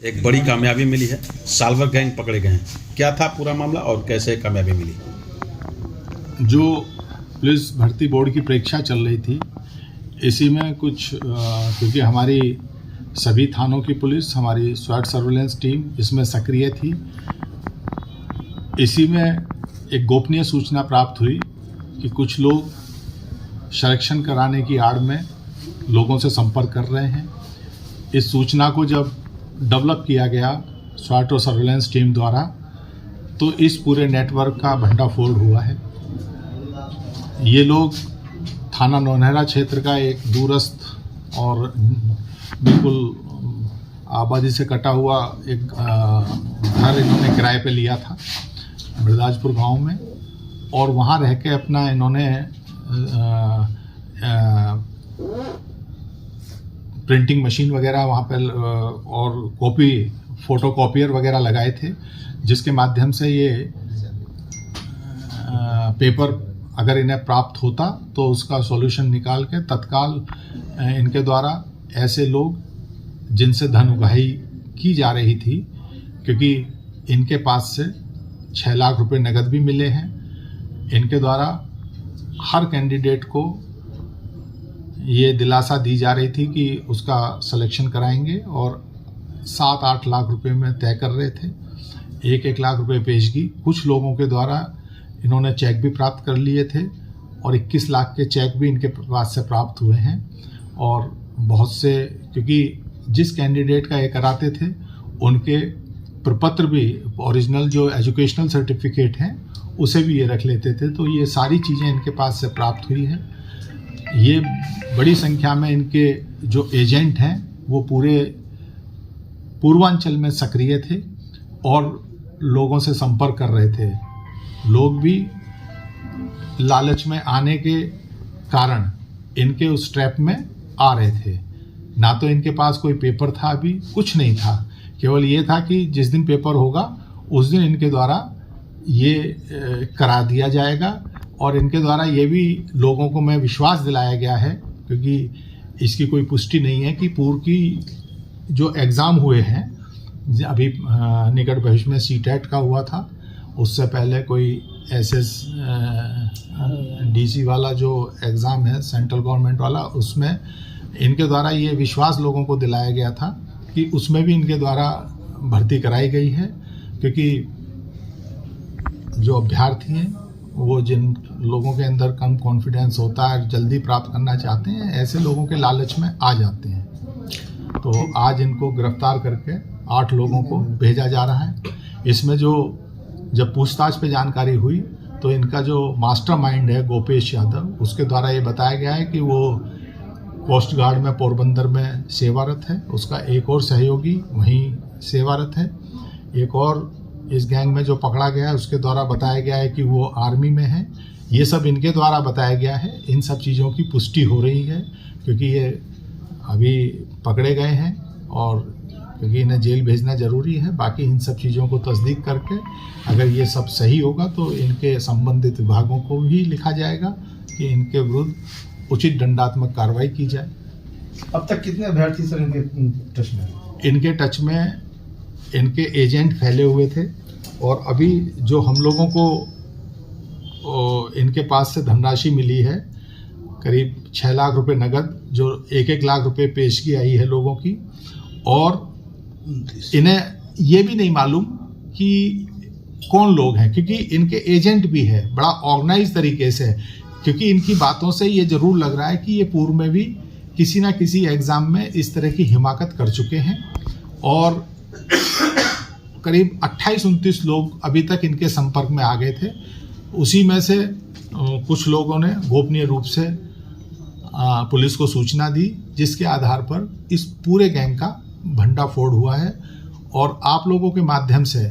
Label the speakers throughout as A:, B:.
A: एक बड़ी कामयाबी मिली है, साल्वर गैंग पकड़े गए हैं। क्या था पूरा मामला और कैसे कामयाबी मिली?
B: जो पुलिस भर्ती बोर्ड की परीक्षा चल रही थी, इसी में कुछ क्योंकि हमारी सभी थानों की पुलिस, हमारी स्वाट सर्वेलेंस टीम इसमें सक्रिय थी। इसी में एक गोपनीय सूचना प्राप्त हुई कि कुछ लोग संरक्षण कराने की आड़ में लोगों से संपर्क कर रहे हैं। इस सूचना को जब डेवलप किया गया स्वाट और सर्वेलेंस टीम द्वारा, तो इस पूरे नेटवर्क का भंडाफोड़ हुआ है। ये लोग थाना नौनहरा क्षेत्र का एक दूरस्थ और बिल्कुल आबादी से कटा हुआ एक घर इन्होंने किराए पे लिया था बृहदाजपुर गांव में, और वहाँ रह के अपना इन्होंने प्रिंटिंग मशीन वगैरह वहाँ पे और फोटो कॉपियर वगैरह लगाए थे, जिसके माध्यम से ये पेपर अगर इन्हें प्राप्त होता तो उसका सॉल्यूशन निकाल के तत्काल इनके द्वारा ऐसे लोग जिनसे धन उगाही की जा रही थी, क्योंकि इनके पास से 6 लाख रुपए नगद भी मिले हैं, इनके द्वारा हर कैंडिडेट को ये दिलासा दी जा रही थी कि उसका सिलेक्शन कराएंगे, और 7-8 लाख रुपए में तय कर रहे थे। 1-1 लाख रुपए पेशगी कुछ लोगों के द्वारा इन्होंने चेक भी प्राप्त कर लिए थे, और 21 लाख के चेक भी इनके पास से प्राप्त हुए हैं। और बहुत से, क्योंकि जिस कैंडिडेट का ये कराते थे उनके प्रपत्र भी, ओरिजिनल जो एजुकेशनल सर्टिफिकेट हैं उसे भी ये रख लेते थे, तो ये सारी चीज़ें इनके पास से प्राप्त हुई है। ये बड़ी संख्या में इनके जो एजेंट हैं वो पूरे पूर्वांचल में सक्रिय थे और लोगों से संपर्क कर रहे थे। लोग भी लालच में आने के कारण इनके उस ट्रैप में आ रहे थे। ना तो इनके पास कोई पेपर था, अभी कुछ नहीं था, केवल ये था कि जिस दिन पेपर होगा उस दिन इनके द्वारा ये करा दिया जाएगा। और इनके द्वारा ये भी लोगों को मैं विश्वास दिलाया गया है, क्योंकि इसकी कोई पुष्टि नहीं है कि पूर्व की जो एग्ज़ाम हुए हैं, अभी निकट भविष्य में सीटेट का हुआ था, उससे पहले कोई डीसी वाला जो एग्ज़ाम है सेंट्रल गवर्नमेंट वाला, उसमें इनके द्वारा ये विश्वास लोगों को दिलाया गया था कि उसमें भी इनके द्वारा भर्ती कराई गई है, क्योंकि जो अभ्यर्थी हैं वो जिन लोगों के अंदर कम कॉन्फिडेंस होता है, जल्दी प्राप्त करना चाहते हैं, ऐसे लोगों के लालच में आ जाते हैं। तो आज इनको गिरफ्तार करके 8 लोगों को भेजा जा रहा है। इसमें जब पूछताछ पे जानकारी हुई तो इनका जो मास्टरमाइंड है गोपेश यादव, उसके द्वारा ये बताया गया है कि वो कोस्ट गार्ड में पोरबंदर में सेवारत है, उसका एक और सहयोगी वहीं सेवारत है, एक और इस गैंग में जो पकड़ा गया है उसके द्वारा बताया गया है कि वो आर्मी में है। ये सब इनके द्वारा बताया गया है। इन सब चीज़ों की पुष्टि हो रही है, क्योंकि ये अभी पकड़े गए हैं और क्योंकि इन्हें जेल भेजना ज़रूरी है। बाकी इन सब चीज़ों को तस्दीक करके अगर ये सब सही होगा तो इनके संबंधित विभागों को भी लिखा जाएगा कि इनके विरुद्ध उचित दंडात्मक कार्रवाई की जाए।
C: अब तक कितने अभ्यर्थी सर इनके टच में?
B: इनके टच में इनके एजेंट फैले हुए थे, और अभी जो हम लोगों को इनके पास से धनराशि मिली है करीब 6 लाख रुपए नगद, जो 1-1 लाख रुपए पेशगी आई है लोगों की, और इन्हें ये भी नहीं मालूम कि कौन लोग हैं, क्योंकि इनके एजेंट भी है बड़ा ऑर्गेनाइज तरीके से, क्योंकि इनकी बातों से ये जरूर लग रहा है कि ये पूर्व में भी किसी ना किसी एग्ज़ाम में इस तरह की हिमाकत कर चुके हैं। और करीब 28-29 लोग अभी तक इनके संपर्क में आ गए थे। उसी में से कुछ लोगों ने गोपनीय रूप से पुलिस को सूचना दी, जिसके आधार पर इस पूरे गैंग का भंडाफोड़ हुआ है। और आप लोगों के माध्यम से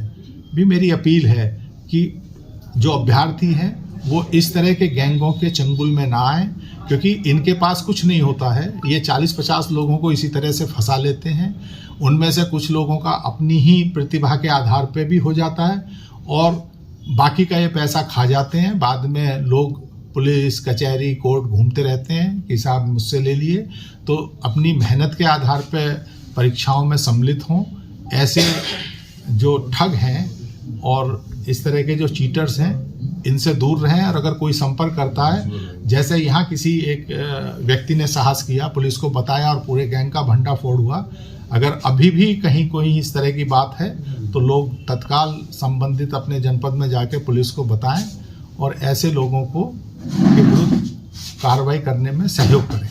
B: भी मेरी अपील है कि जो अभ्यर्थी हैं वो इस तरह के गैंगों के चंगुल में ना आए, क्योंकि इनके पास कुछ नहीं होता है। ये 40-50 लोगों को इसी तरह से फंसा लेते हैं। उनमें से कुछ लोगों का अपनी ही प्रतिभा के आधार पे भी हो जाता है, और बाकी का ये पैसा खा जाते हैं। बाद में लोग पुलिस कचहरी कोर्ट घूमते रहते हैं कि साहब मुझसे ले लिए। तो अपनी मेहनत के आधार पे परीक्षाओं में सम्मिलित हों ऐसे जो ठग हैं और इस तरह के जो चीटर्स हैं इनसे दूर रहें। और अगर कोई संपर्क करता है, जैसे यहाँ किसी एक व्यक्ति ने साहस किया, पुलिस को बताया और पूरे गैंग का भंडाफोड़ हुआ, अगर अभी भी कहीं कोई इस तरह की बात है तो लोग तत्काल संबंधित अपने जनपद में जाके पुलिस को बताएं और ऐसे लोगों को के विरुद्ध कार्रवाई करने में सहयोग करें।